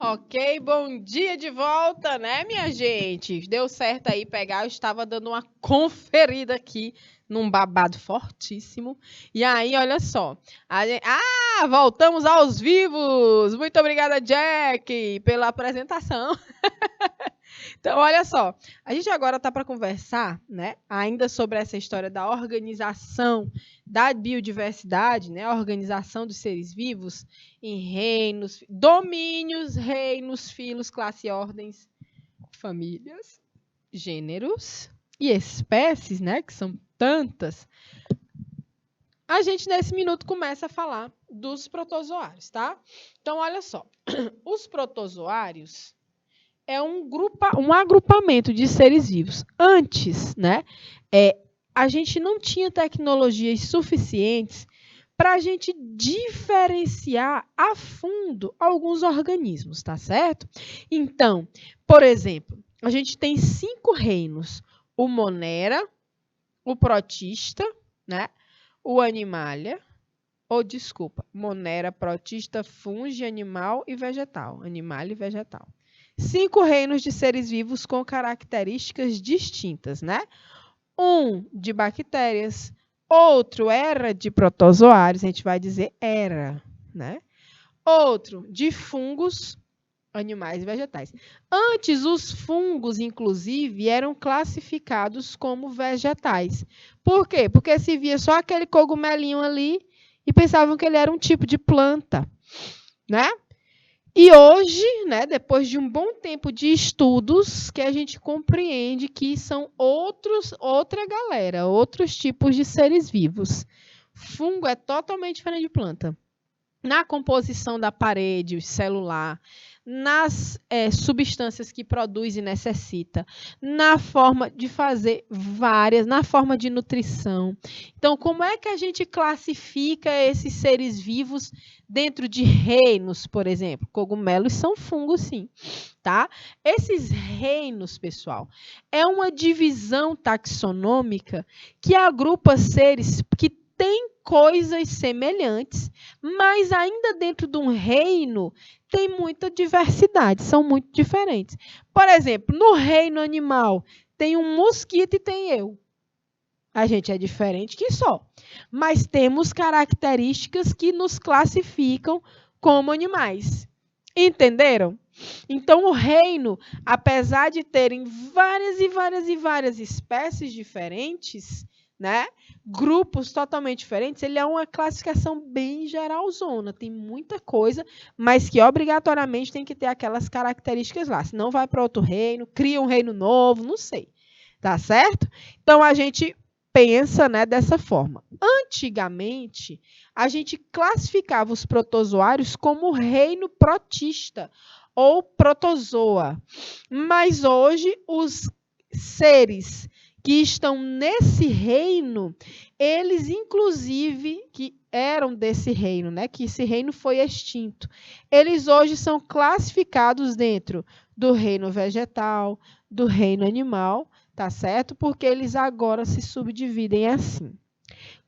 Ok, bom dia de volta, né, minha gente? Deu certo aí pegar, eu estava dando uma conferida aqui num babado fortíssimo. E aí, olha só. Voltamos aos vivos! Muito obrigada, Jack, pela apresentação. Então, olha só, a gente agora está para conversar, né, ainda sobre essa história da organização da biodiversidade, né, a organização dos seres vivos em reinos, domínios, reinos, filos, classe, ordens, famílias, gêneros e espécies, né, que são tantas. A gente nesse minuto começa a falar dos protozoários, tá? Então, olha só, os protozoários é um agrupamento de seres vivos. Antes, né, a gente não tinha tecnologias suficientes para a gente diferenciar a fundo alguns organismos, tá certo? Então, por exemplo, a gente tem 5 reinos: o Monera, o Protista, né, o Animalia, Monera, Protista, Fungi, Animal e Vegetal. Animal e Vegetal. 5 reinos de seres vivos com características distintas, né? Um de bactérias, outro era de protozoários, a gente vai dizer era, né? Outro de fungos, animais e vegetais. Antes, os fungos, inclusive, eram classificados como vegetais. Por quê? Porque se via só aquele cogumelinho ali e pensavam que ele era um tipo de planta, né? E hoje, né, depois de um bom tempo de estudos, que a gente compreende que são outra galera, outros tipos de seres vivos. Fungo é totalmente diferente de planta. Na composição da parede celular, nas substâncias que produz e necessita, na forma de fazer várias, na forma de nutrição. Então, como é que a gente classifica esses seres vivos dentro de reinos, por exemplo? Cogumelos são fungos, sim, tá? Esses reinos, pessoal, é uma divisão taxonômica que agrupa seres que têm coisas semelhantes, mas ainda dentro de um reino tem muita diversidade, são muito diferentes. Por exemplo, no reino animal, tem um mosquito e tem eu. A gente é diferente que só. Mas temos características que nos classificam como animais. Entenderam? Então, o reino, apesar de terem várias espécies diferentes, né, grupos totalmente diferentes, ele é uma classificação bem geralzona, tem muita coisa, mas que obrigatoriamente tem que ter aquelas características lá, senão vai para outro reino, cria um reino novo, não sei, tá certo? Então, a gente pensa, né, dessa forma. Antigamente, a gente classificava os protozoários como reino protista, ou protozoa, mas hoje os seres que estão nesse reino, eles inclusive que eram desse reino, né, que esse reino foi extinto, eles hoje são classificados dentro do reino vegetal, do reino animal, tá certo? Porque eles agora se subdividem assim.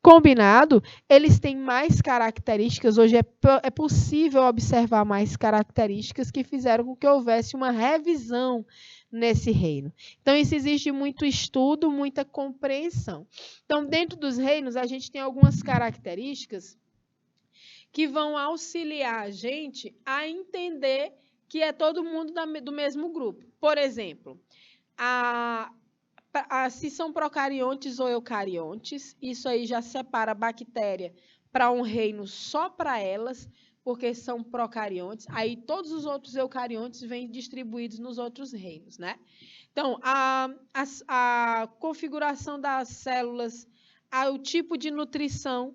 Combinado, eles têm mais características, hoje é possível observar mais características que fizeram com que houvesse uma revisão nesse reino. Então, isso exige muito estudo, muita compreensão. Então, dentro dos reinos, a gente tem algumas características que vão auxiliar a gente a entender que é todo mundo do mesmo grupo. Por exemplo, se são procariontes ou eucariontes, isso aí já separa a bactéria para um reino só para elas, porque são procariontes. Aí todos os outros eucariontes vêm distribuídos nos outros reinos, né? Então, a configuração das células, o tipo de nutrição,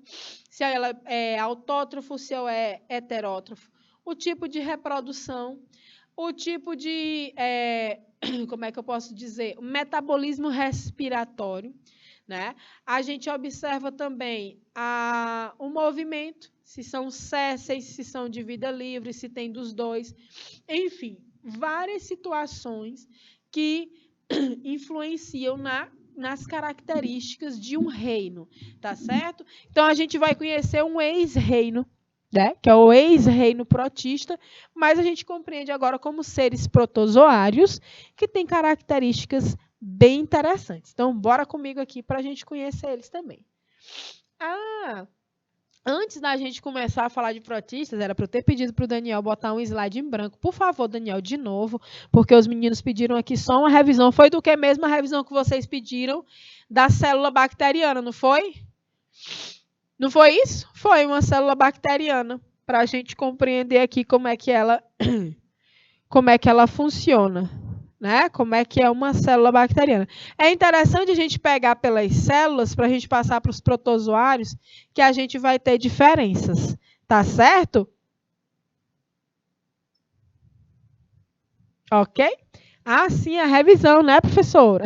se ela é autótrofo, se ela é heterótrofo, o tipo de reprodução, o tipo de como é que eu posso dizer? O metabolismo respiratório, né? A gente observa também o movimento, se são sésseis, se são de vida livre, se tem dos dois. Enfim, várias situações que influenciam nas características de um reino, tá certo? Então, a gente vai conhecer um ex-reino, né? Que é o ex-reino protista, mas a gente compreende agora como seres protozoários que têm características bem interessantes. Então, bora comigo aqui para a gente conhecer eles também. Antes da gente começar a falar de protistas, era para eu ter pedido para o Daniel botar um slide em branco. Por favor, Daniel, de novo, porque os meninos pediram aqui só uma revisão. Foi do que mesmo a revisão que vocês pediram da célula bacteriana, não foi? Não foi isso? Foi uma célula bacteriana, para a gente compreender aqui como é que ela funciona, né? Como é que é uma célula bacteriana. É interessante a gente pegar pelas células para a gente passar para os protozoários, que a gente vai ter diferenças, tá certo? Ok? Ah, sim, a revisão, né, professora?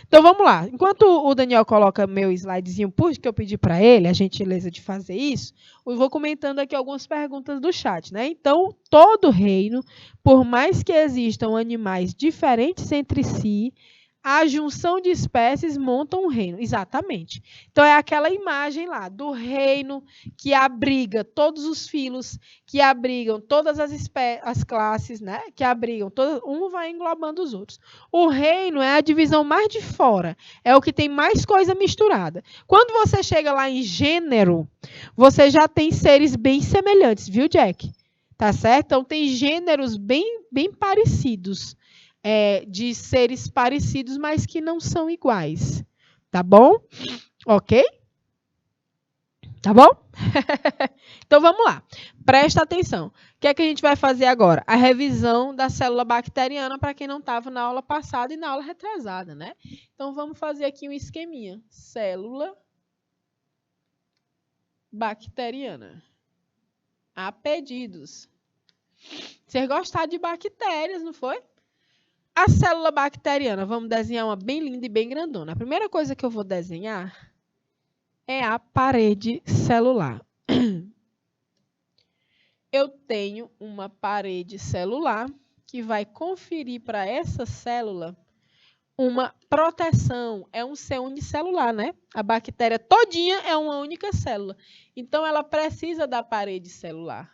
Então, vamos lá. Enquanto o Daniel coloca meu slidezinho push, que eu pedi para ele, a gentileza de fazer isso, eu vou comentando aqui algumas perguntas do chat, né? Então, todo reino, por mais que existam animais diferentes entre si, a junção de espécies monta um reino. Exatamente. Então, é aquela imagem lá do reino que abriga todos os filos, que abrigam todas as classes, né? Que abrigam todas, um vai englobando os outros. O reino é a divisão mais de fora, é o que tem mais coisa misturada. Quando você chega lá em gênero, você já tem seres bem semelhantes, viu, Jack? Tá certo? Então, tem gêneros bem parecidos, de seres parecidos, mas que não são iguais. Tá bom? Ok? Tá bom? Então, vamos lá. Presta atenção. O que é que a gente vai fazer agora? A revisão da célula bacteriana para quem não estava na aula passada e na aula retrasada, né? Então, vamos fazer aqui um esqueminha. Célula bacteriana. A pedidos. Vocês gostaram de bactérias, não foi? A célula bacteriana, vamos desenhar uma bem linda e bem grandona. A primeira coisa que eu vou desenhar é a parede celular. Eu tenho uma parede celular que vai conferir para essa célula uma proteção. É um ser unicelular, né? A bactéria todinha é uma única célula. Então, ela precisa da parede celular.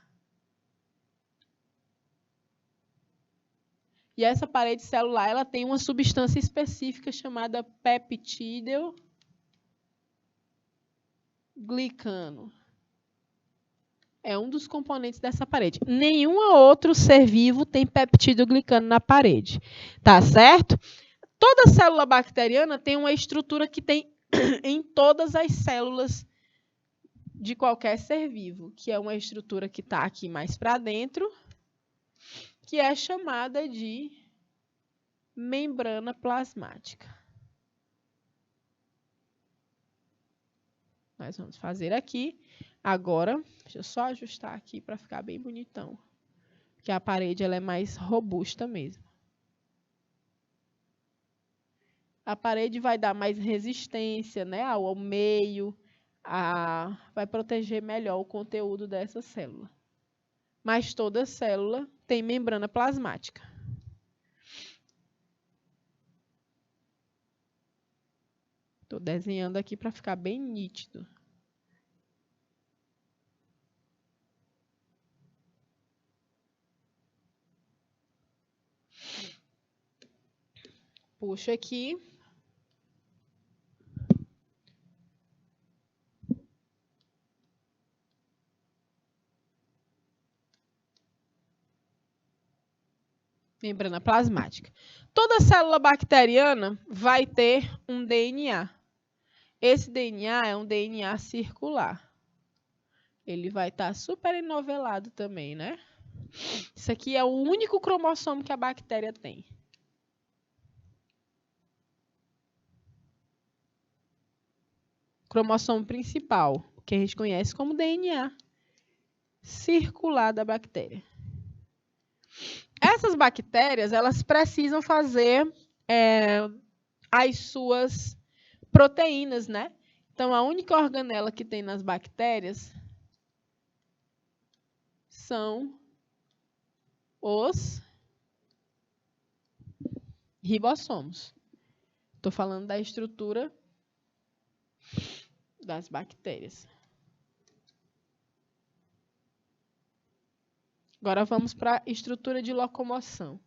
E essa parede celular, ela tem uma substância específica chamada peptidoglicano. É um dos componentes dessa parede. Nenhum outro ser vivo tem peptidoglicano na parede. Tá certo? Toda célula bacteriana tem uma estrutura que tem em todas as células de qualquer ser vivo, que é uma estrutura que está aqui mais para dentro, que é chamada de membrana plasmática. Nós vamos fazer aqui. Agora, deixa eu só ajustar aqui para ficar bem bonitão, porque a parede ela é mais robusta mesmo. A parede vai dar mais resistência, né, ao meio, vai proteger melhor o conteúdo dessa célula. Mas toda célula tem membrana plasmática. Estou desenhando aqui para ficar bem nítido. Puxa aqui. Membrana plasmática. Toda célula bacteriana vai ter um DNA. Esse DNA é um DNA circular. Ele vai estar super enovelado também, né? Isso aqui é o único cromossomo que a bactéria tem. Cromossomo principal, que a gente conhece como DNA circular da bactéria. Essas bactérias, elas precisam fazer as suas proteínas, né? Então, a única organela que tem nas bactérias são os ribossomos. Estou falando da estrutura das bactérias. Agora vamos para a estrutura de locomoção.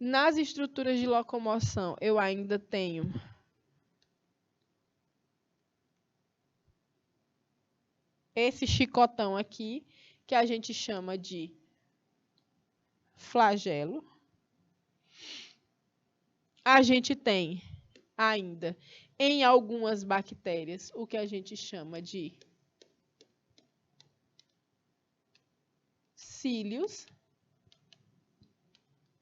Nas estruturas de locomoção, eu ainda tenho esse chicotão aqui, que a gente chama de flagelo. A gente tem ainda, em algumas bactérias, o que a gente chama de cílios,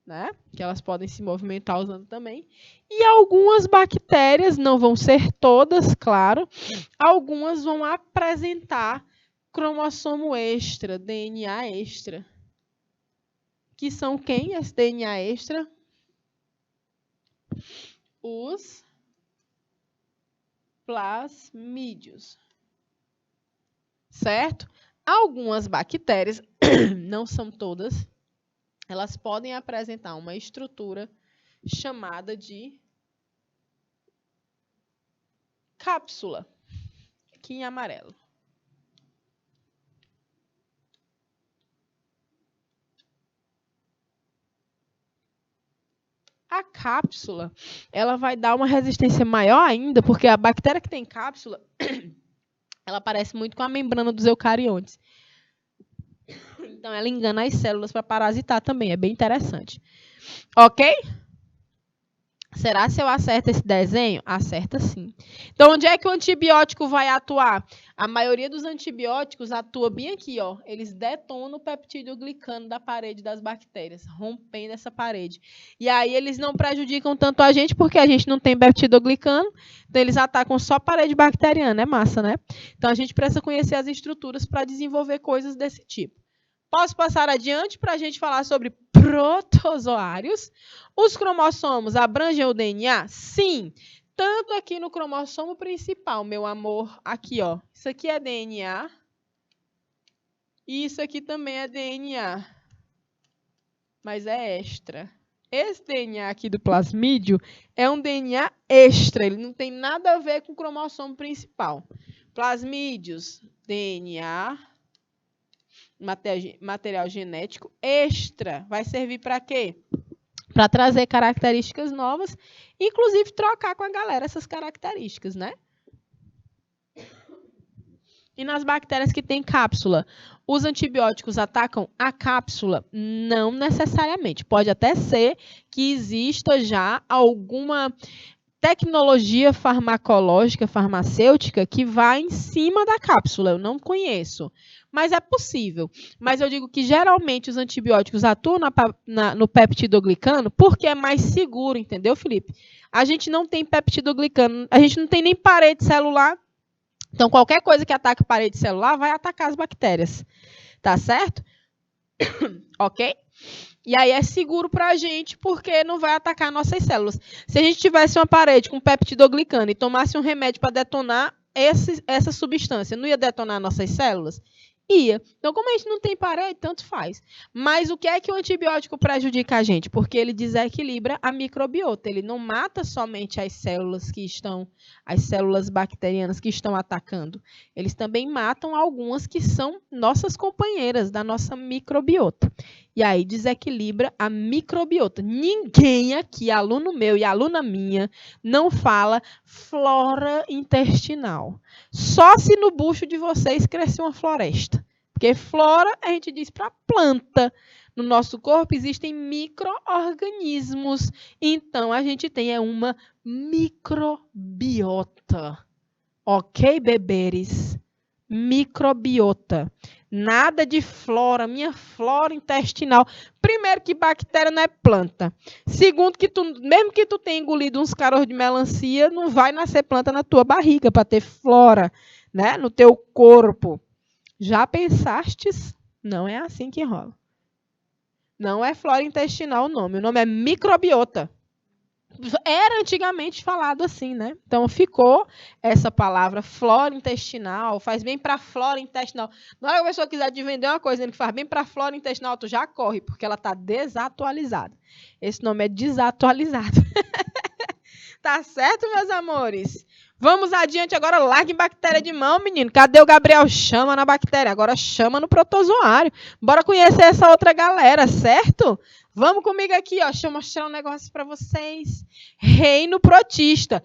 né? Que elas podem se movimentar usando também. E algumas bactérias, não vão ser todas, claro, algumas vão apresentar cromossomo extra, DNA extra. Que são quem, esse DNA extra? Os plasmídeos. Certo? Algumas bactérias, não são todas, elas podem apresentar uma estrutura chamada de cápsula, aqui em amarelo. A cápsula, ela vai dar uma resistência maior ainda, porque a bactéria que tem cápsula, ela parece muito com a membrana dos eucariontes. Então, ela engana as células para parasitar também. É bem interessante. Ok? Será se eu acerto esse desenho? Acerta sim. Então, onde é que o antibiótico vai atuar? A maioria dos antibióticos atua bem aqui, ó. Eles detonam o peptidoglicano da parede das bactérias, rompendo essa parede. E aí, eles não prejudicam tanto a gente, porque a gente não tem peptidoglicano. Então, eles atacam só a parede bacteriana. É massa, né? Então, a gente precisa conhecer as estruturas para desenvolver coisas desse tipo. Posso passar adiante para a gente falar sobre protozoários. Os cromossomos abrangem o DNA? Sim. Tanto aqui no cromossomo principal, meu amor, aqui, ó. Isso aqui é DNA. E isso aqui também é DNA. Mas é extra. Esse DNA aqui do plasmídio é um DNA extra. Ele não tem nada a ver com o cromossomo principal. Plasmídeos, DNA... material genético extra. Vai servir para quê? Para trazer características novas, inclusive trocar com a galera essas características, né? E nas bactérias que têm cápsula, os antibióticos atacam a cápsula? Não necessariamente. Pode até ser que exista já alguma tecnologia farmacológica, farmacêutica, que vai em cima da cápsula. Eu não conheço, mas é possível. Mas eu digo que geralmente os antibióticos atuam no peptidoglicano porque é mais seguro, entendeu, Felipe? A gente não tem peptidoglicano, a gente não tem nem parede celular. Então, qualquer coisa que ataque parede celular vai atacar as bactérias. Tá certo? Ok? E aí é seguro para a gente, porque não vai atacar nossas células. Se a gente tivesse uma parede com peptidoglicano e tomasse um remédio para detonar essa substância, não ia detonar nossas células? Ia. Então, como a gente não tem parede, tanto faz. Mas o que é que o antibiótico prejudica a gente? Porque ele desequilibra a microbiota. Ele não mata somente as células as células bacterianas que estão atacando. Eles também matam algumas que são nossas companheiras da nossa microbiota. E aí desequilibra a microbiota. Ninguém aqui, aluno meu e aluna minha, não fala flora intestinal. Só se no bucho de vocês crescer uma floresta. Porque flora a gente diz para planta. No nosso corpo existem micro-organismos. Então a gente tem uma microbiota. Ok, beberes? Microbiota. Nada de flora, minha flora intestinal. Primeiro que bactéria não é planta. Segundo que mesmo que tu tenha engolido uns caroços de melancia, não vai nascer planta na tua barriga para ter flora, né, no teu corpo. Já pensastes? Não é assim que rola. Não é flora intestinal o nome é microbiota. Era antigamente falado assim, né? Então ficou essa palavra flora intestinal, faz bem para a flora intestinal. Na hora que a pessoa quiser te vender uma coisa que faz bem para a flora intestinal, tu já corre, porque ela está desatualizada. Esse nome é desatualizado. Tá certo, meus amores? Vamos adiante agora, largue bactéria de mão, menino. Cadê o Gabriel? Chama na bactéria, agora chama no protozoário. Bora conhecer essa outra galera, certo? Vamos comigo aqui, ó. Deixa eu mostrar um negócio para vocês. Reino protista.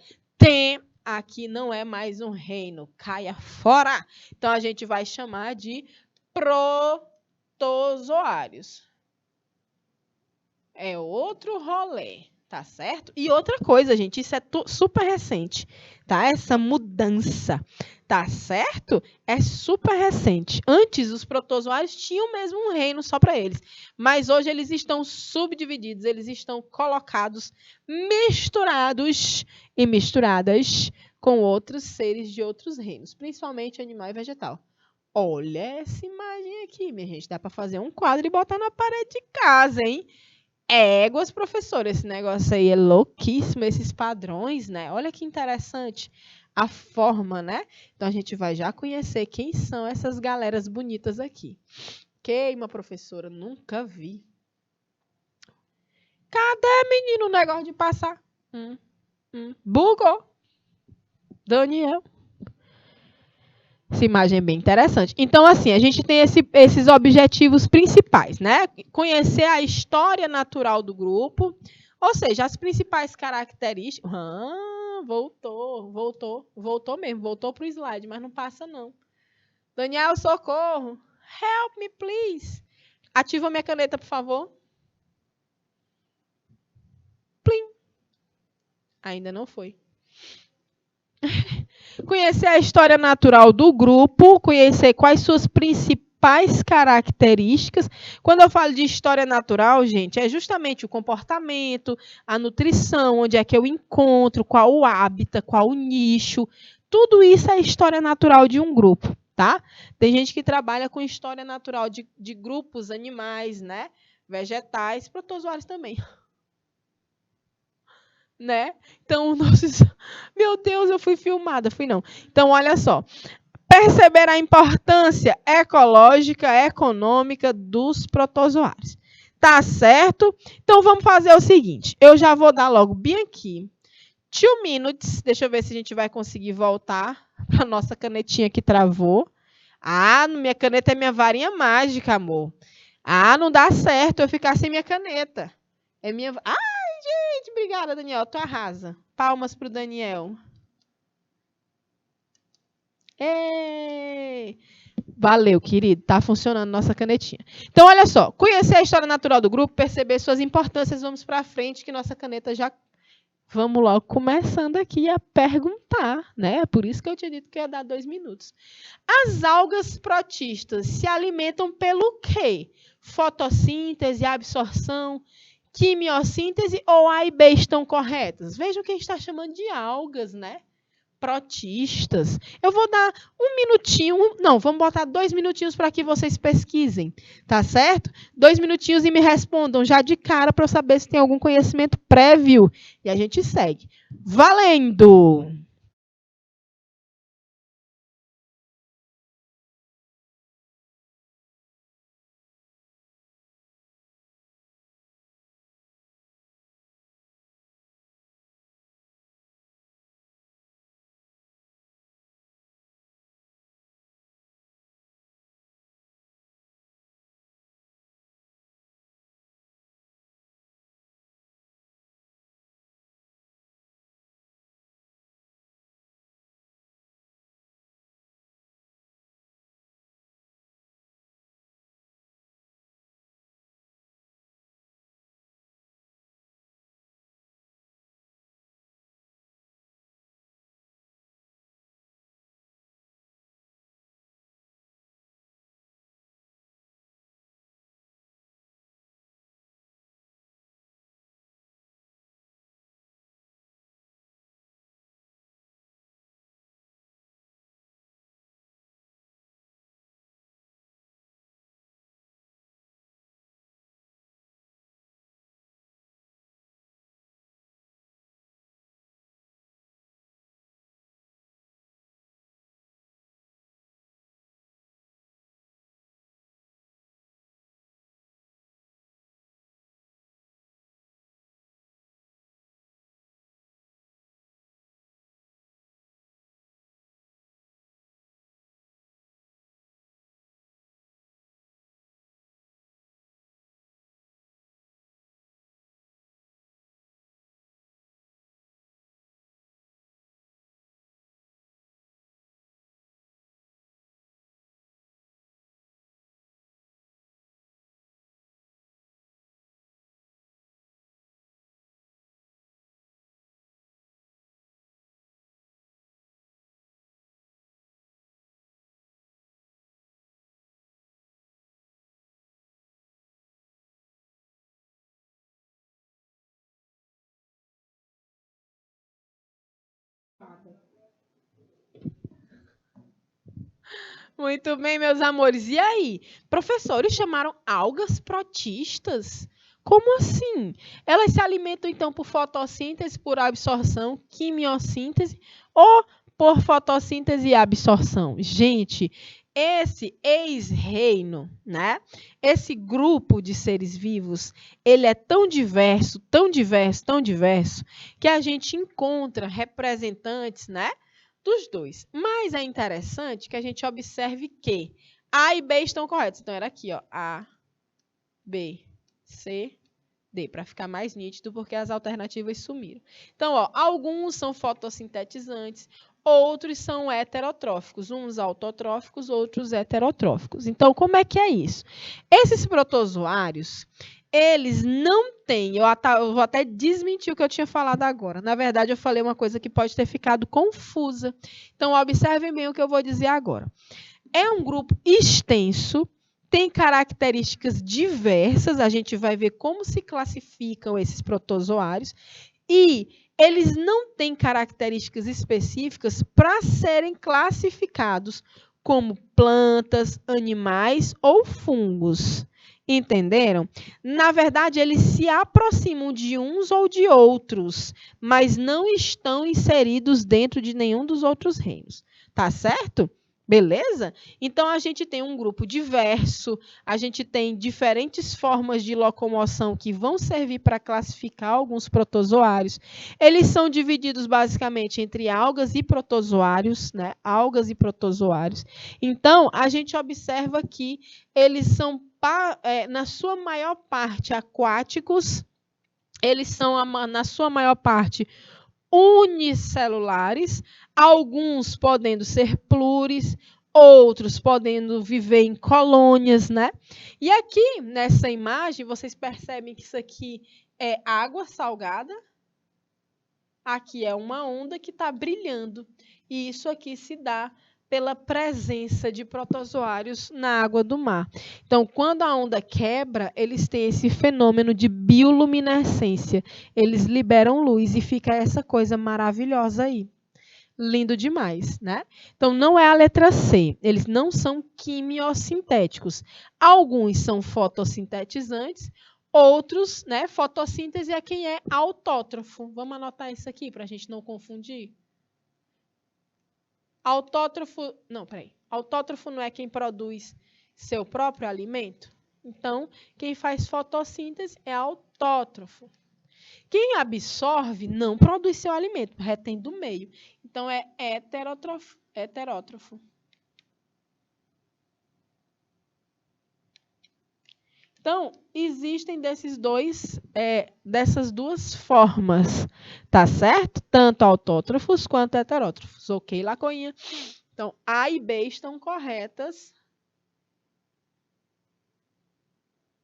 Aqui não é mais um reino, caia fora. Então a gente vai chamar de protozoários. É outro rolê, tá certo? E outra coisa, gente, isso é super recente, tá? Essa mudança, tá certo? É super recente. Antes, os protozoários tinham mesmo um reino só para eles, mas hoje eles estão subdivididos, eles estão colocados, misturados e misturadas com outros seres de outros reinos, principalmente animal e vegetal. Olha essa imagem aqui, minha gente. Dá para fazer um quadro e botar na parede de casa, hein? Éguas, professor, esse negócio aí é louquíssimo, esses padrões, né? Olha que interessante a forma, né? Então, a gente vai já conhecer quem são essas galeras bonitas aqui. Queima, professora, nunca vi. Cadê, menino, o negócio de passar? Bugou. Daniel. Essa imagem é bem interessante. Então, assim, a gente tem esses objetivos principais, né? Conhecer a história natural do grupo, ou seja, as principais características. Voltou mesmo, voltou para o slide, mas não passa não. Daniel, socorro! Help me, please! Ativa minha caneta, por favor. Plim! Ainda não foi. Conhecer a história natural do grupo, conhecer quais suas principais características. Quando eu falo de história natural, gente, é justamente o comportamento, a nutrição, onde é que eu encontro, qual o hábitat, qual o nicho. Tudo isso é história natural de um grupo, tá? Tem gente que trabalha com história natural de grupos animais, né? Vegetais, protozoários também. Né? Então, meu Deus, eu fui filmada, fui não. Então, olha só, perceber a importância ecológica, econômica dos protozoários. Tá certo? Então, vamos fazer o seguinte, eu já vou dar logo bem aqui, 2 minutes, deixa eu ver se a gente vai conseguir voltar para nossa canetinha que travou. Ah, minha caneta é minha varinha mágica, amor. Ah, não dá certo eu ficar sem minha caneta. É minha... Gente, obrigada, Daniel. Tu arrasa. Palmas pro Daniel. Ei! Valeu, querido. Tá funcionando nossa canetinha. Então, olha só. Conhecer a história natural do grupo, perceber suas importâncias. Vamos para frente, que nossa caneta já... Vamos logo começando aqui a perguntar, né? Por isso que eu tinha dito que ia dar 2 minutos. As algas protistas se alimentam pelo quê? Fotossíntese, absorção, quimiossíntese ou A e B estão corretas? Vejam que a gente está chamando de algas, né? Protistas. Eu vou dar 1 minutinho, não, vamos botar 2 minutinhos para que vocês pesquisem, tá certo? 2 minutinhos e me respondam já de cara para eu saber se tem algum conhecimento prévio. E a gente segue. Valendo! Muito bem, meus amores. E aí? Professores chamaram algas protistas? Como assim? Elas se alimentam, então, por fotossíntese, por absorção, quimiossíntese ou por fotossíntese e absorção? Gente, esse ex-reino, né? Esse grupo de seres vivos, ele é tão diverso, tão diverso, tão diverso, que a gente encontra representantes, né? Dos dois. Mas é interessante que a gente observe que A e B estão corretos. Então, era aqui, ó. A, B, C, D, para ficar mais nítido, porque as alternativas sumiram. Então, ó, alguns são fotossintetizantes, outros são heterotróficos. Uns autotróficos, outros heterotróficos. Então, como é que é isso? Esses protozoários, eles não têm, eu vou até desmentir o que eu tinha falado agora. Na verdade, eu falei uma coisa que pode ter ficado confusa. Então, observem bem o que eu vou dizer agora. É um grupo extenso, tem características diversas, a gente vai ver como se classificam esses protozoários, e eles não têm características específicas para serem classificados como plantas, animais ou fungos. Entenderam? Na verdade, eles se aproximam de uns ou de outros, mas não estão inseridos dentro de nenhum dos outros reinos. Tá certo? Beleza? Então, a gente tem um grupo diverso, a gente tem diferentes formas de locomoção que vão servir para classificar alguns protozoários. Eles são divididos basicamente entre algas e protozoários, né? Algas e protozoários. Então, a gente observa que eles são, na sua maior parte, aquáticos, eles são, na sua maior parte, unicelulares, alguns podendo ser pluris, outros podendo viver em colônias, né? E aqui, nessa imagem, vocês percebem que isso aqui é água salgada. Aqui é uma onda que está brilhando. E isso aqui se dá pela presença de protozoários na água do mar. Então, quando a onda quebra, eles têm esse fenômeno de bioluminescência. Eles liberam luz e fica essa coisa maravilhosa aí. Lindo demais, né? Então, não é a letra C. Eles não são quimiosintéticos. Alguns são fotossintetizantes, outros, né? Fotossíntese é quem é autótrofo. Vamos anotar isso aqui para a gente não confundir. Autótrofo, não, peraí. Autótrofo não é quem produz seu próprio alimento? Então, quem faz fotossíntese é autótrofo. Quem absorve não produz seu alimento, retém do meio. Então, é heterótrofo. Então, existem dessas duas formas, tá certo? Tanto autótrofos quanto heterótrofos. Ok, Lacoinha? Então, A e B estão corretas.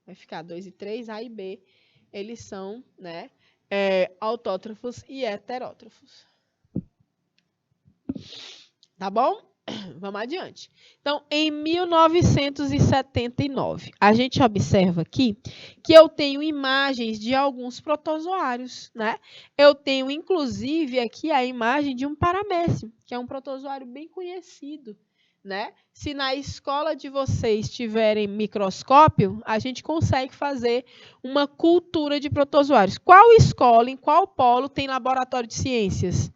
Vai ficar 2 e 3, A e B, eles são, né, autótrofos e heterótrofos. Tá bom? Vamos adiante. Então, em 1979, a gente observa aqui que eu tenho imagens de alguns protozoários, né? Eu tenho, inclusive, aqui a imagem de um paramécio, que é um protozoário bem conhecido, né? Se na escola de vocês tiverem microscópio, a gente consegue fazer uma cultura de protozoários. Qual escola, em qual polo tem laboratório de ciências?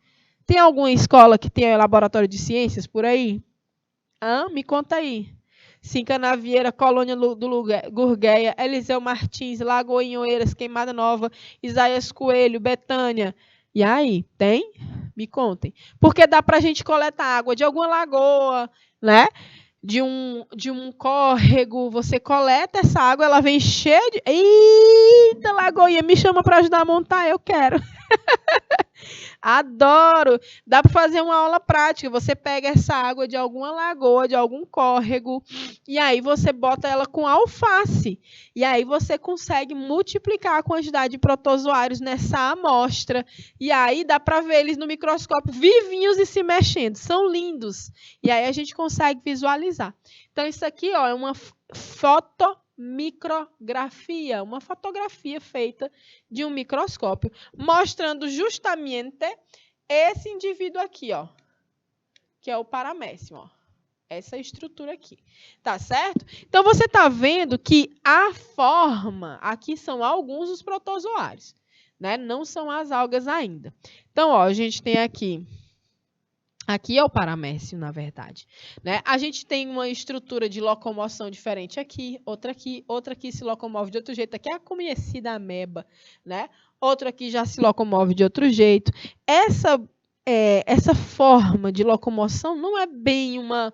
Tem alguma escola que tenha laboratório de ciências por aí? Me conta aí. Cincanavieira, Colônia do Gurgueia, Eliseu Martins, Lagoa em Oeiras, Queimada Nova, Isaías Coelho, Betânia. E aí, tem? Me contem. Porque dá para a gente coletar água de alguma lagoa, né? De um córrego, você coleta essa água, ela vem cheia de... Eita, Lagoinha, me chama para ajudar a montar, eu quero. Adoro! Dá para fazer uma aula prática. Você pega essa água de alguma lagoa, de algum córrego, e aí você bota ela com alface. E aí você consegue multiplicar a quantidade de protozoários nessa amostra. E aí dá para ver eles no microscópio vivinhos e se mexendo. São lindos. E aí a gente consegue visualizar. Então, isso aqui, ó, é uma fotomicrografia, uma fotografia feita de um microscópio, mostrando justamente esse indivíduo aqui, ó, que é o paramécio, ó. Essa estrutura aqui, tá certo? Então, você está vendo que a forma, aqui são alguns dos protozoários, né? Não são as algas ainda. Então, ó, a gente tem aqui é o paramécio, na verdade, né? A gente tem uma estrutura de locomoção diferente aqui, outra aqui se locomove de outro jeito. Aqui é a conhecida ameba, né? Outra aqui já se locomove de outro jeito. Essa forma de locomoção não é bem uma...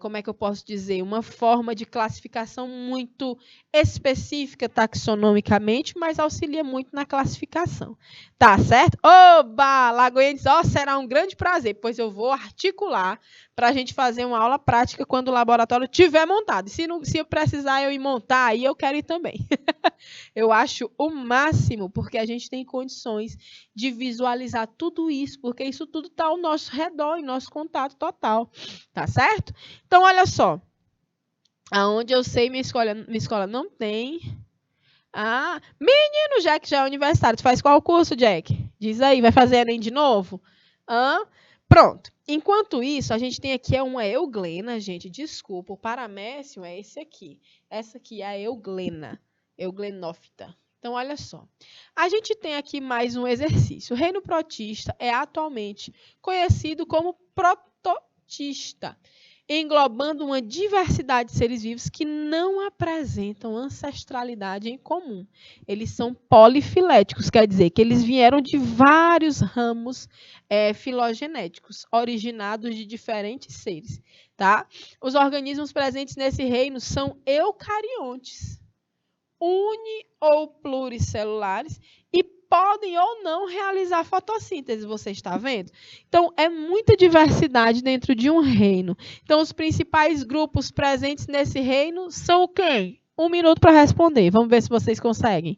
como é que eu posso dizer? Uma forma de classificação muito específica taxonomicamente, mas auxilia muito na classificação. Tá certo? Oba! Lagoinha será um grande prazer, pois eu vou articular para a gente fazer uma aula prática quando o laboratório estiver montado. Se eu precisar eu ir montar, aí eu quero ir também. Eu acho o máximo, porque a gente tem condições de visualizar tudo isso, porque isso tudo está ao nosso redor, em nosso contato total. Tá certo? Então, olha só. Aonde eu sei, minha escola não tem. Ah, menino, Jack já é universitário. Tu faz qual curso, Jack? Diz aí, vai fazer Enem de novo? Pronto. Enquanto isso, a gente tem aqui uma euglena, gente. Desculpa, o paramécio é esse aqui. Essa aqui é a euglena. Euglenófita. Então, olha só. A gente tem aqui mais um exercício. O reino protista é atualmente conhecido como prototista, englobando uma diversidade de seres vivos que não apresentam ancestralidade em comum. Eles são polifiléticos, quer dizer que eles vieram de vários ramos filogenéticos, originados de diferentes seres. Tá? Os organismos presentes nesse reino são eucariontes, uni- ou pluricelulares, e podem ou não realizar fotossíntese, você está vendo? Então, é muita diversidade dentro de um reino. Então, os principais grupos presentes nesse reino são quem? 1 minuto para responder. Vamos ver se vocês conseguem.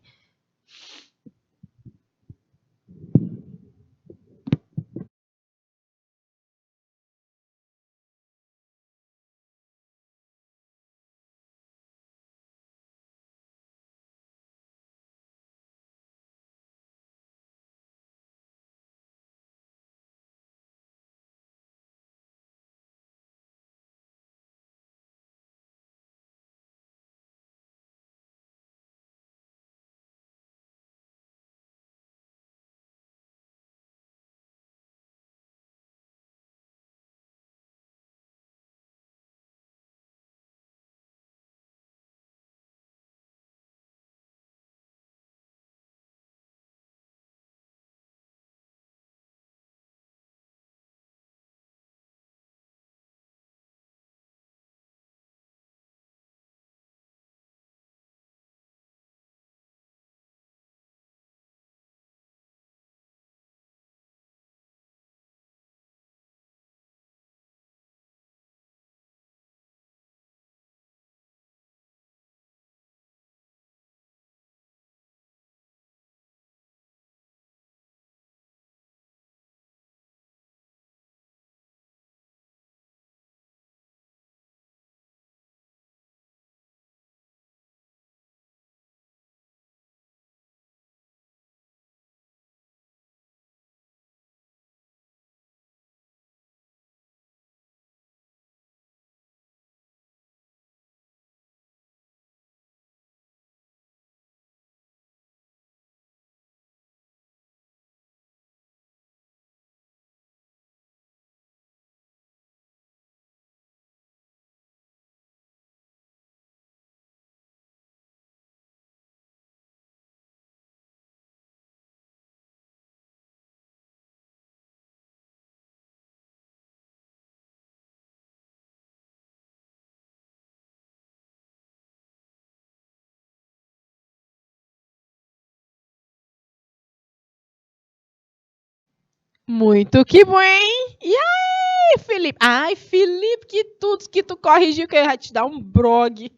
Muito que bem! E aí, Felipe? Ai, Felipe, que tudo que tu corrigiu que eu ia te dar um brog.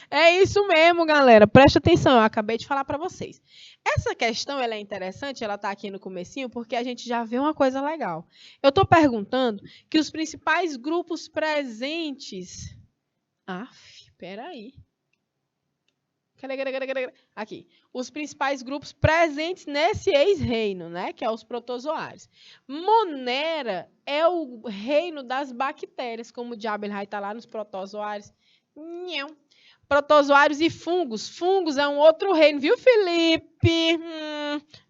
É isso mesmo, galera. Presta atenção, eu acabei de falar para vocês. Essa questão ela é interessante, ela está aqui no comecinho, porque a gente já vê uma coisa legal. Eu estou perguntando que os principais grupos presentes... Peraí. Aqui. Os principais grupos presentes nesse ex-reino, né? Que é os protozoários. Monera é o reino das bactérias, como o diabo ele vai estar lá nos protozoários. Não. Protozoários e fungos. Fungos é um outro reino, viu, Felipe?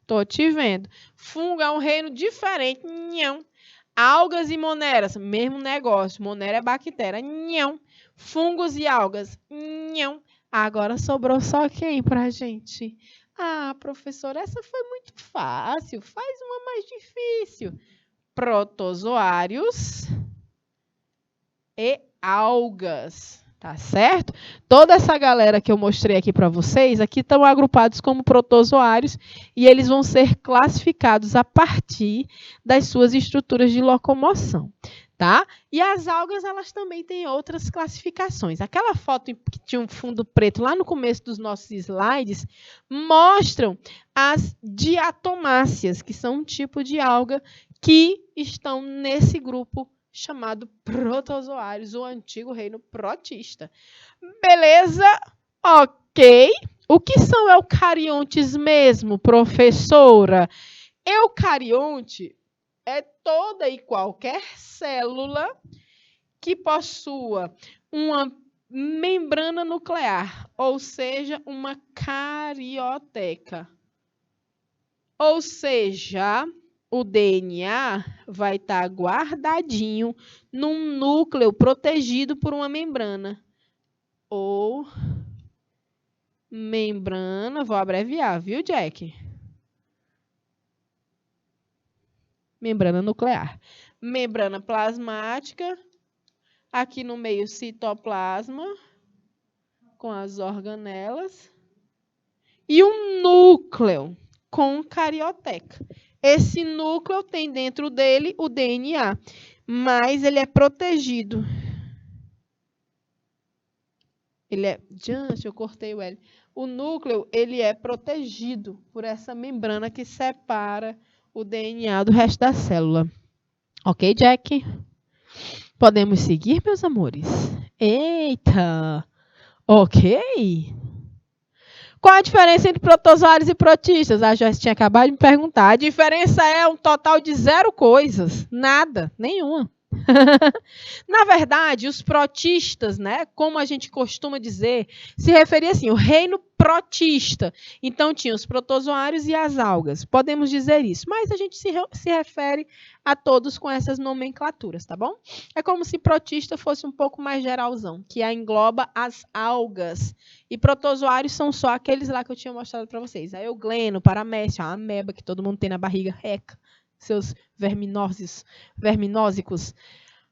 Tô te vendo. Fungo é um reino diferente. Não. Algas e moneras, mesmo negócio. Monera é bactéria. Não. Fungos e algas. Não. Agora sobrou só quem pra gente? Ah, professora, essa foi muito fácil. Faz uma mais difícil. Protozoários e algas. Tá certo? Toda essa galera que eu mostrei aqui para vocês, aqui estão agrupados como protozoários e eles vão ser classificados a partir das suas estruturas de locomoção, tá? E as algas, elas também têm outras classificações. Aquela foto que tinha um fundo preto lá no começo dos nossos slides mostram as diatomáceas, que são um tipo de alga que estão nesse grupo chamado protozoários, o antigo reino protista. Beleza? Ok. O que são eucariontes mesmo, professora? Eucarionte é toda e qualquer célula que possua uma membrana nuclear, ou seja, uma carioteca. Ou seja, o DNA vai estar guardadinho num núcleo protegido por uma membrana. Ou membrana, vou abreviar, viu, Jack? Membrana nuclear. Membrana plasmática. Aqui no meio, citoplasma, com as organelas. E um núcleo com carioteca. Esse núcleo tem dentro dele o DNA, mas ele é protegido. Gente, eu cortei o L. O núcleo, ele é protegido por essa membrana que separa o DNA do resto da célula. Ok, Jack? Podemos seguir, meus amores? Eita! Ok! Qual a diferença entre protozoários e protistas? A Joyce tinha acabado de me perguntar. A diferença é um total de 0 coisas. Nada, nenhuma. Na verdade, os protistas, né, como a gente costuma dizer, se referia assim, o reino protista. Então, tinha os protozoários e as algas. Podemos dizer isso, mas a gente se refere a todos com essas nomenclaturas, tá bom? É como se protista fosse um pouco mais geralzão, que engloba as algas. E protozoários são só aqueles lá que eu tinha mostrado para vocês. A eugleno, paramécia, a ameba que todo mundo tem na barriga, reca, seus verminósicos.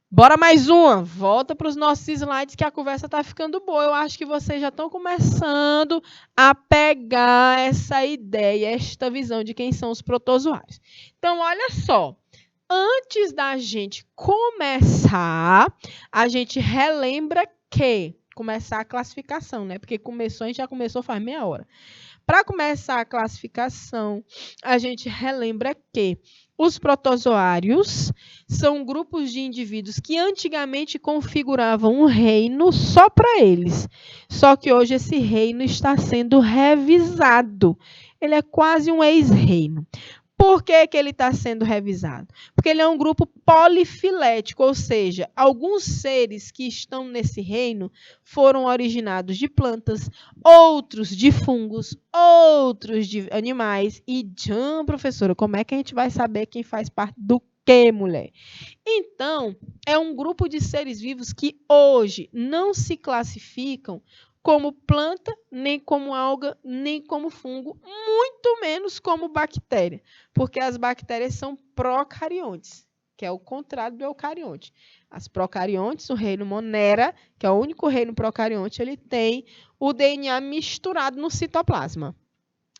Bora mais uma. Volta para os nossos slides que a conversa está ficando boa. Eu acho que vocês já estão começando a pegar essa ideia, esta visão de quem são os protozoários. Então, olha só. Antes da gente começar, a gente relembra que começar a classificação, né? Porque a gente já começou faz meia hora. Para começar a classificação, a gente relembra que os protozoários são grupos de indivíduos que antigamente configuravam um reino só para eles. Só que hoje esse reino está sendo revisado. Ele é quase um ex-reino. Por que ele está sendo revisado? Porque ele é um grupo polifilético, ou seja, alguns seres que estão nesse reino foram originados de plantas, outros de fungos, outros de animais. E, professora, como é que a gente vai saber quem faz parte do quê, mulher? Então, é um grupo de seres vivos que hoje não se classificam como planta, nem como alga, nem como fungo, muito menos como bactéria, porque as bactérias são procariontes, que é o contrário do eucarionte. As procariontes, o reino Monera, que é o único reino procarionte, ele tem o DNA misturado no citoplasma.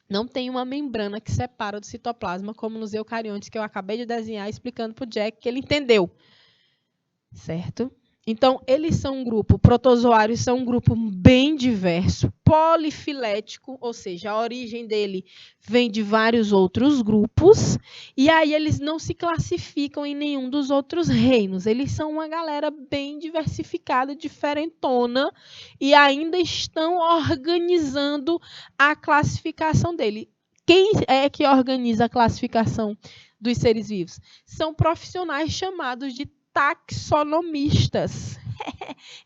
Não tem uma membrana que separa do citoplasma, como nos eucariontes, que eu acabei de desenhar explicando para o Jack, que ele entendeu. Certo? Então, eles são um grupo, protozoários são um grupo bem diverso, polifilético, ou seja, a origem dele vem de vários outros grupos, e aí eles não se classificam em nenhum dos outros reinos. Eles são uma galera bem diversificada, diferentona, e ainda estão organizando a classificação dele. Quem é que organiza a classificação dos seres vivos? São profissionais chamados de taxonomistas.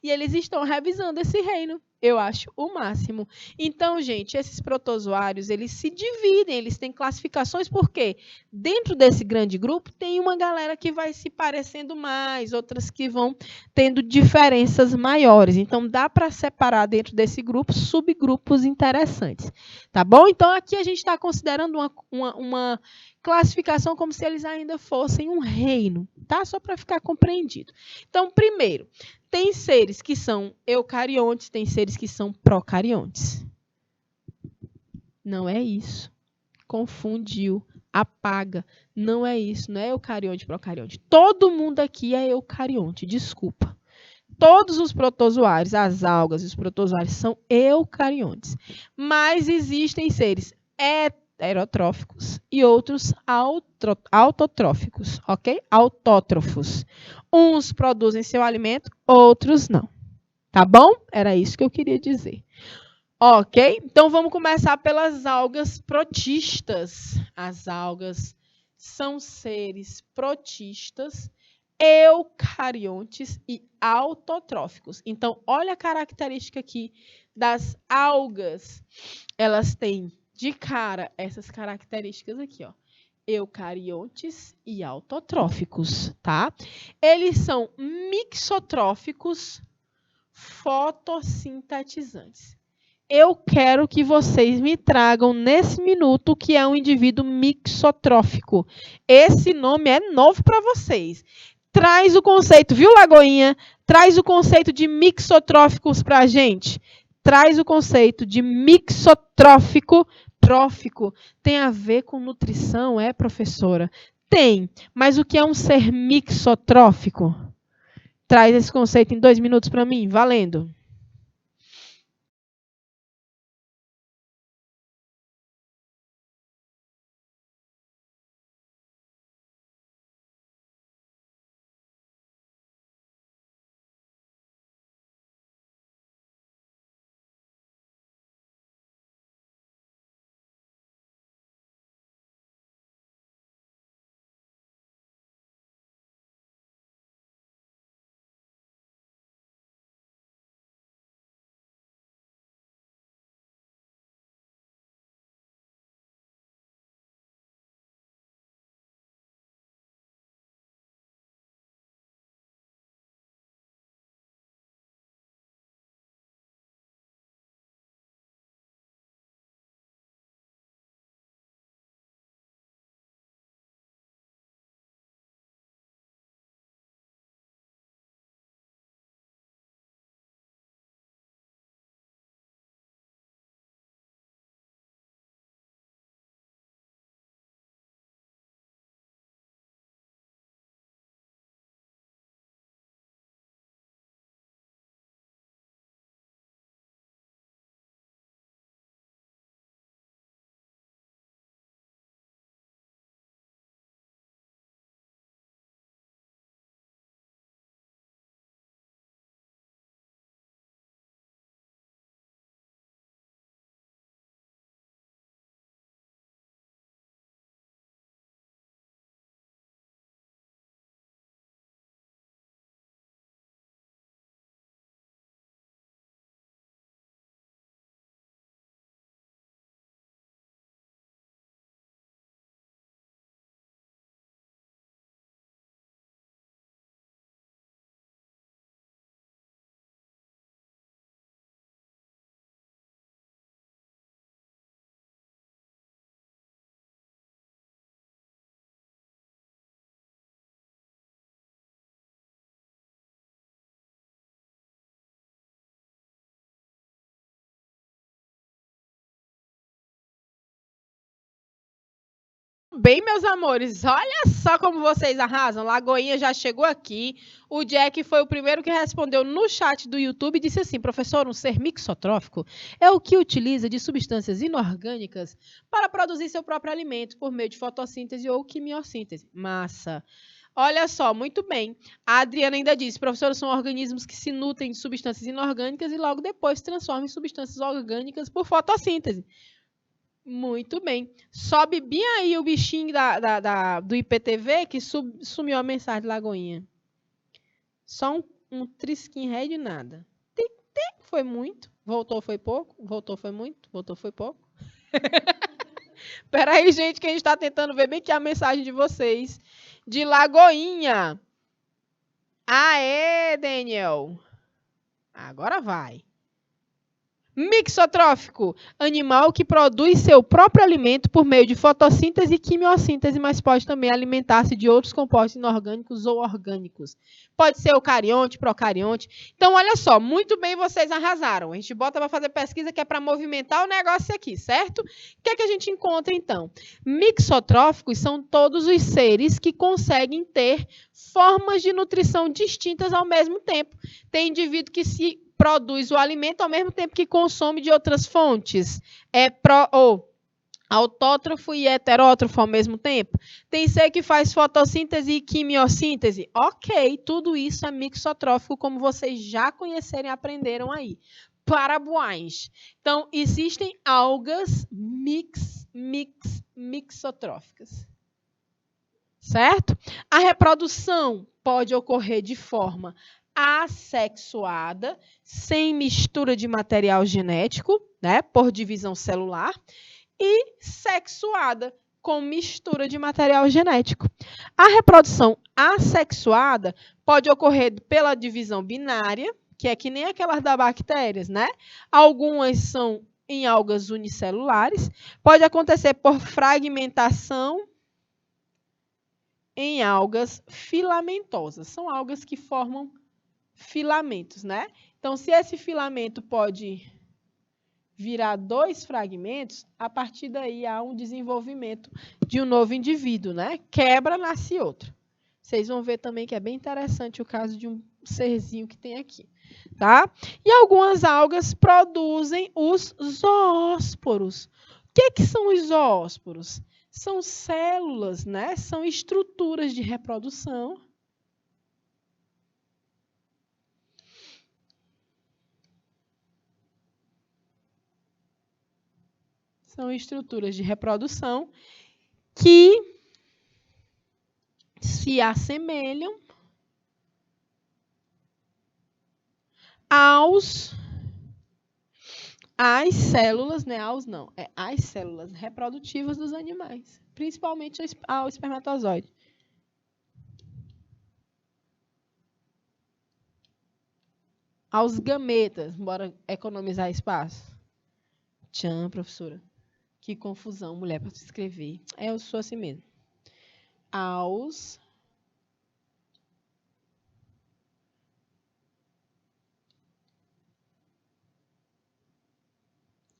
E eles estão revisando esse reino. Eu acho o máximo. Então, gente, esses protozoários, eles se dividem, eles têm classificações, porque dentro desse grande grupo tem uma galera que vai se parecendo mais, outras que vão tendo diferenças maiores. Então, dá para separar dentro desse grupo subgrupos interessantes. Tá bom? Então, aqui a gente está considerando uma classificação como se eles ainda fossem um reino, tá? Só para ficar compreendido. Então, primeiro, tem seres que são eucariontes, tem seres que são procariontes. Não é isso. Confundiu, apaga. Não é isso, não é eucarionte, procarionte. Todo mundo aqui é eucarionte, desculpa. Todos os protozoários, as algas e os protozoários são eucariontes. Mas existem seres heterotróficos e outros autotróficos, ok? Autótrofos. Uns produzem seu alimento, outros não. Tá bom? Era isso que eu queria dizer. Ok? Então vamos começar pelas algas protistas. As algas são seres protistas, eucariontes e autotróficos. Então, olha a característica aqui das algas. Elas têm de cara essas características aqui, ó. Eucariontes e autotróficos, tá? Eles são mixotróficos fotossintetizantes. Eu quero que vocês me tragam nesse minuto o que é um indivíduo mixotrófico. Esse nome é novo para vocês. Traz o conceito, viu, Lagoinha? Traz o conceito de mixotróficos para a gente. Traz o conceito de mixotrófico. Trófico tem a ver com nutrição, é, professora? Tem, mas o que é um ser mixotrófico? Traz esse conceito em 2 minutos para mim, valendo. bem, meus amores. Olha só como vocês arrasam. Lagoinha já chegou aqui. O Jack foi o primeiro que respondeu no chat do YouTube e disse assim: professor, um ser mixotrófico é o que utiliza de substâncias inorgânicas para produzir seu próprio alimento por meio de fotossíntese ou quimiossíntese. Massa. Olha só, muito bem. A Adriana ainda disse: professor, são organismos que se nutrem de substâncias inorgânicas e logo depois se transformam em substâncias orgânicas por fotossíntese. Muito bem. Sobe bem aí o bichinho do IPTV que sumiu a mensagem de Lagoinha. Só um trisquinho ré de nada. Foi muito. Voltou, foi pouco. Voltou, foi muito. Voltou, foi pouco. Peraí, gente, que a gente está tentando ver bem que a mensagem de vocês. De Lagoinha. Aê, Daniel. Agora vai. Mixotrófico, animal que produz seu próprio alimento por meio de fotossíntese e quimiossíntese, mas pode também alimentar-se de outros compostos inorgânicos ou orgânicos. Pode ser eucarionte, procarionte. Então, olha só, muito bem, vocês arrasaram. A gente bota para fazer pesquisa que é para movimentar o negócio aqui, certo? O que é que a gente encontra, então? Mixotróficos são todos os seres que conseguem ter formas de nutrição distintas ao mesmo tempo. Tem indivíduo que se produz o alimento ao mesmo tempo que consome de outras fontes. Autótrofo e heterótrofo ao mesmo tempo. Tem ser que faz fotossíntese e quimiossíntese. Ok, tudo isso é mixotrófico, como vocês já conheceram e aprenderam aí. Parabéns! Então, existem algas mixotróficas. Certo? A reprodução pode ocorrer de forma assexuada, sem mistura de material genético, né, por divisão celular, e sexuada, com mistura de material genético. A reprodução assexuada pode ocorrer pela divisão binária, que é que nem aquelas das bactérias, né? Algumas são em algas unicelulares, pode acontecer por fragmentação em algas filamentosas. São algas que formam filamentos, né? Então, se esse filamento pode virar 2 fragmentos, a partir daí há um desenvolvimento de um novo indivíduo, né? Quebra, nasce outro. Vocês vão ver também que é bem interessante o caso de um serzinho que tem aqui, tá? E algumas algas produzem os zoósporos. O que são os zoósporos? São células, né? São estruturas de reprodução. São estruturas de reprodução que se assemelham às células, né? Às células reprodutivas dos animais, principalmente ao espermatozoide. Aos gametas, bora economizar espaço. Tchan, professora. Que confusão, mulher, para se escrever. Eu sou assim mesmo.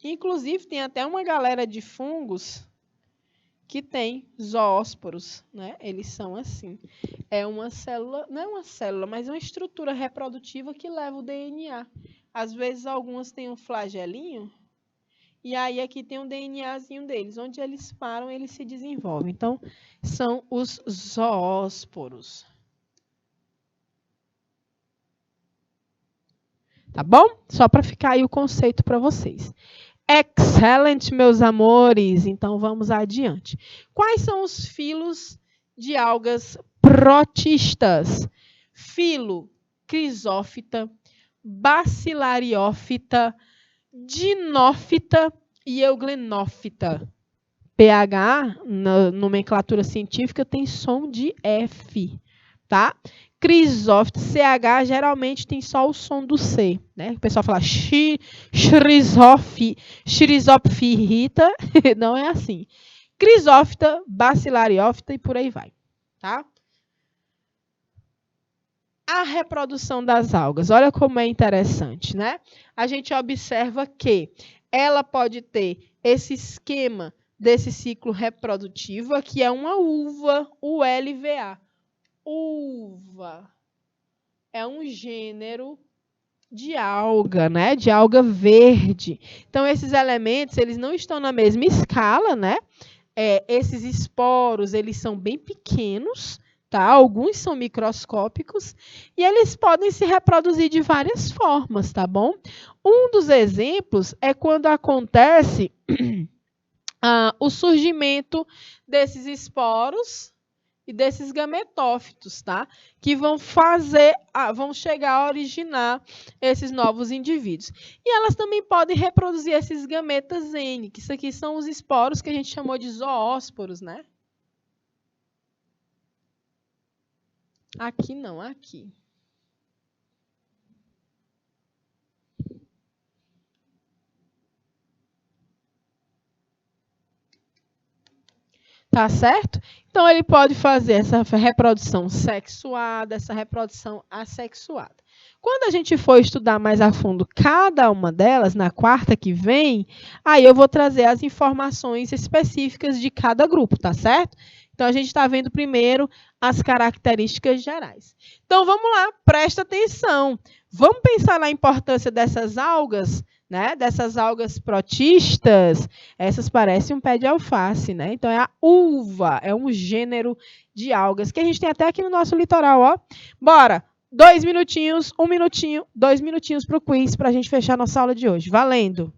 Inclusive, tem até uma galera de fungos que tem zoósporos, né? Eles são assim. É uma célula, não é uma célula, mas é uma estrutura reprodutiva que leva o DNA. Às vezes, algumas têm um flagelinho, e aí aqui tem um DNAzinho deles. Onde eles param, eles se desenvolvem. Então, são os zoósporos. Tá bom? Só para ficar aí o conceito para vocês. Excelente, meus amores. Então, vamos adiante. Quais são os filos de algas protistas? Filo Crisófita, Bacilariófita, Dinófita e Euglenófita. pH, na nomenclatura científica, tem som de F, tá? Crisófita, CH, geralmente tem só o som do C, né? O pessoal fala Crisófita, não é assim. Crisófita, Bacilariófita e por aí vai, tá? A reprodução das algas, olha como é interessante, né? A gente observa que ela pode ter esse esquema desse ciclo reprodutivo aqui é uma uva, ULVA. Uva é um gênero de alga, né? De alga verde. Então, esses elementos, eles não estão na mesma escala, né? Esses esporos, eles são bem pequenos, tá? Alguns são microscópicos e eles podem se reproduzir de várias formas, tá bom? Um dos exemplos é quando acontece o surgimento desses esporos e desses gametófitos, tá? Que vão chegar a originar esses novos indivíduos. E elas também podem reproduzir esses gametas N, que isso aqui são os esporos que a gente chamou de zoósporos, né? Aqui não, aqui. Tá certo? Então, ele pode fazer essa reprodução sexuada, essa reprodução assexuada. Quando a gente for estudar mais a fundo cada uma delas, na quarta que vem, aí eu vou trazer as informações específicas de cada grupo, tá certo? Então, a gente está vendo primeiro as características gerais. Então, vamos lá, presta atenção. Vamos pensar na importância dessas algas, né? Dessas algas protistas. Essas parecem um pé de alface, né? Então, é a uva, é um gênero de algas que a gente tem até aqui no nosso litoral, ó. Bora! 2 minutinhos, 1 minutinho, 2 minutinhos para o quiz, para a gente fechar nossa aula de hoje. Valendo!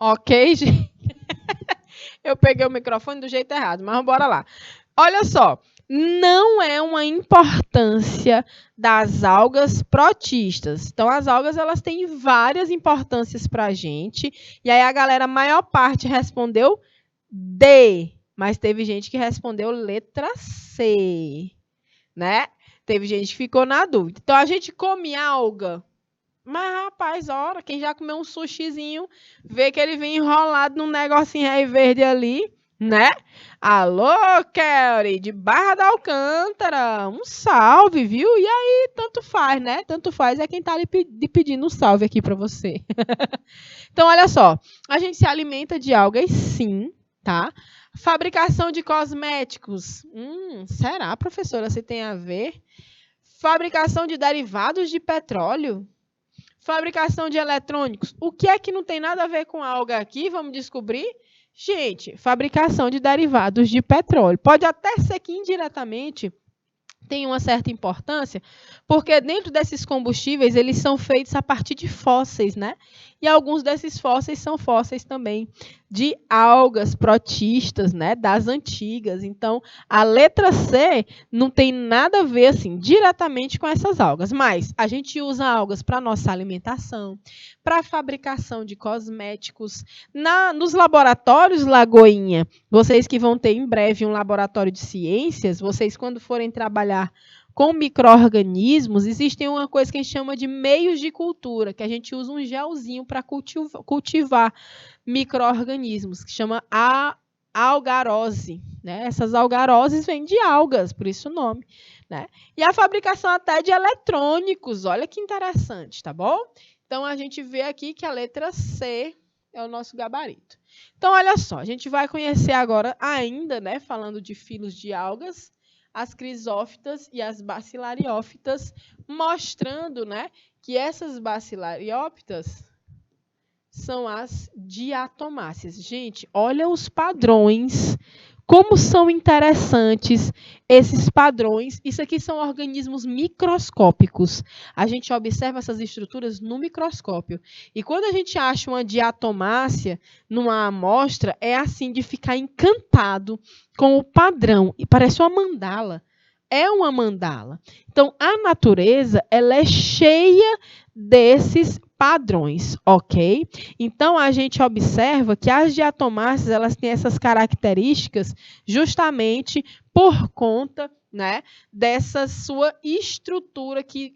Ok, gente? Eu peguei o microfone do jeito errado, mas bora lá. Olha só, não é uma importância das algas protistas. Então, as algas elas têm várias importâncias para a gente. E aí a galera, a maior parte respondeu D, mas teve gente que respondeu letra C, né? Teve gente que ficou na dúvida. Então, a gente come alga. Mas, rapaz, ora, quem já comeu um sushizinho, vê que ele vem enrolado num negocinho aí verde ali, né? Alô, Kelly, de Barra da Alcântara, um salve, viu? E aí, tanto faz, né? Tanto faz é quem tá ali pedindo um salve aqui para você. Então, olha só, a gente se alimenta de algas, sim, tá? Fabricação de cosméticos. Será, professora, se tem a ver? Fabricação de derivados de petróleo? Fabricação de eletrônicos. O que é que não tem nada a ver com alga aqui? Vamos descobrir? Gente, fabricação de derivados de petróleo. Pode até ser que indiretamente tem uma certa importância, porque dentro desses combustíveis, eles são feitos a partir de fósseis, né? E alguns desses fósseis são fósseis também de algas protistas, né? Das antigas. Então, a letra C não tem nada a ver, assim, diretamente com essas algas, mas a gente usa algas para nossa alimentação, para a fabricação de cosméticos, nos laboratórios Lagoinha, vocês que vão ter em breve um laboratório de ciências, vocês quando forem trabalhar com micro-organismos, existe uma coisa que a gente chama de meios de cultura, que a gente usa um gelzinho para cultivar micro-organismos, que chama algarose. Né? Essas algaroses vêm de algas, por isso o nome. Né? E a fabricação até de eletrônicos, olha que interessante, tá bom? Então, a gente vê aqui que a letra C é o nosso gabarito. Então, olha só, a gente vai conhecer agora ainda, né, falando de filos de algas, as crisófitas e as bacilariófitas, mostrando, né, que essas bacilariófitas são as diatomáceas. Gente, olha os padrões, como são interessantes esses padrões. Isso aqui são organismos microscópicos. A gente observa essas estruturas no microscópio. E quando a gente acha uma diatomácea numa amostra, é assim de ficar encantado com o padrão. E parece uma mandala. É uma mandala. Então, a natureza ela é cheia desses padrões, ok? Então, a gente observa que as diatomáceas elas têm essas características justamente por conta, né, dessa sua estrutura que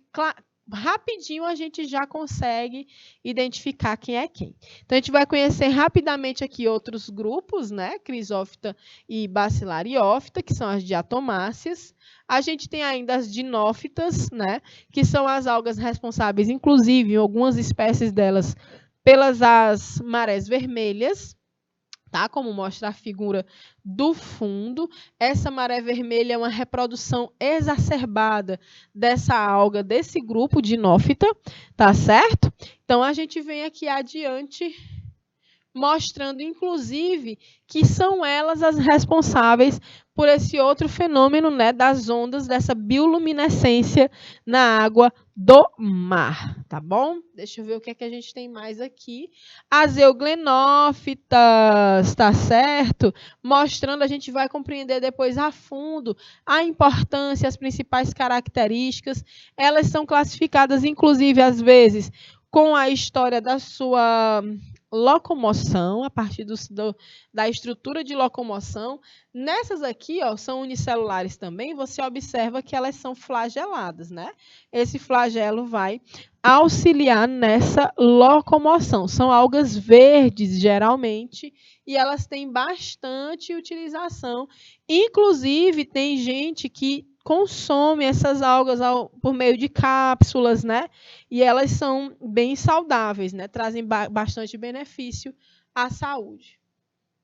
rapidinho a gente já consegue identificar quem é quem. Então, a gente vai conhecer rapidamente aqui outros grupos, né, crisófita e bacilariófita, que são as diatomáceas. A gente tem ainda as dinófitas, né, que são as algas responsáveis, inclusive, em algumas espécies delas, pelas as marés vermelhas, tá? Como mostra a figura do fundo. Essa maré vermelha é uma reprodução exacerbada dessa alga, desse grupo dinófita, tá certo? Então, a gente vem aqui adiante mostrando, inclusive, que são elas as responsáveis por esse outro fenômeno, né, das ondas, dessa bioluminescência na água do mar, tá bom? Deixa eu ver o que é que a gente tem mais aqui. As euglenófitas, tá certo? Mostrando, a gente vai compreender depois a fundo a importância, as principais características. Elas são classificadas, inclusive, às vezes, com a história da sua locomoção, a partir da estrutura de locomoção. Nessas aqui, ó, são unicelulares também, você observa que elas são flageladas, né? Esse flagelo vai auxiliar nessa locomoção. São algas verdes, geralmente, e elas têm bastante utilização. Inclusive, tem gente que consome essas algas por meio de cápsulas, né? E elas são bem saudáveis, né? Trazem bastante benefício à saúde.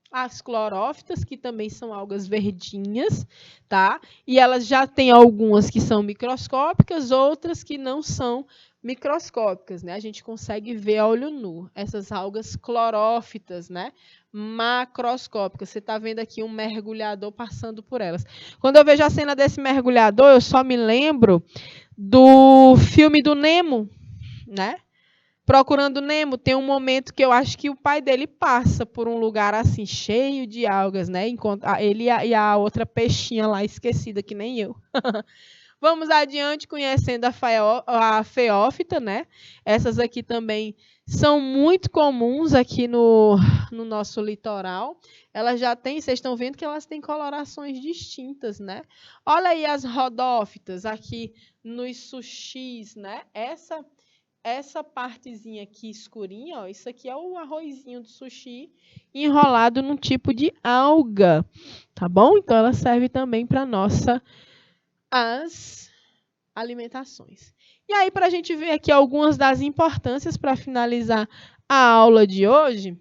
As clorófitas, que também são algas verdinhas, tá? E elas já têm algumas que são microscópicas, outras que não são microscópicas, né? A gente consegue ver a olho nu essas algas clorófitas, né? Macroscópicas. Você está vendo aqui um mergulhador passando por elas. Quando eu vejo a cena desse mergulhador, eu só me lembro do filme do Nemo, né? Procurando Nemo, tem um momento que eu acho que o pai dele passa por um lugar assim, cheio de algas, né? Ele e a outra peixinha lá esquecida, que nem eu. Vamos adiante conhecendo a feófita, né? Essas aqui também são muito comuns aqui no nosso litoral. Elas já têm, vocês estão vendo que elas têm colorações distintas, né? Olha aí as rodófitas aqui nos sushis, né? Essa partezinha aqui escurinha, ó, isso aqui é o arrozinho do sushi enrolado num tipo de alga, tá bom? Então, ela serve também para as alimentações. E aí, para a gente ver aqui algumas das importâncias para finalizar a aula de hoje,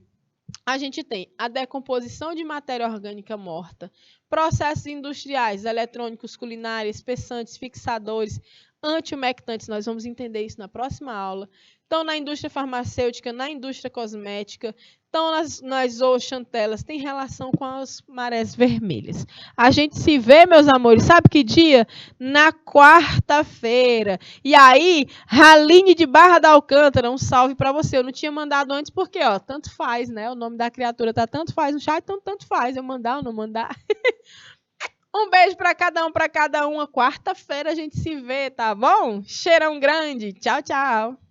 a gente tem a decomposição de matéria orgânica morta, processos industriais, eletrônicos, culinários, espessantes, fixadores, antiumectantes, nós vamos entender isso na próxima aula. Estão na indústria farmacêutica, na indústria cosmética, estão nas zooxantelas, tem relação com as marés vermelhas. A gente se vê, meus amores, sabe que dia? Na quarta-feira. E aí, Raline de Barra da Alcântara, um salve para você. Eu não tinha mandado antes porque, ó, tanto faz, né? O nome da criatura tá tanto faz no chat, então tanto faz eu mandar ou não mandar. Um beijo para cada um, para cada uma. Quarta-feira a gente se vê, tá bom? Cheirão grande. Tchau, tchau.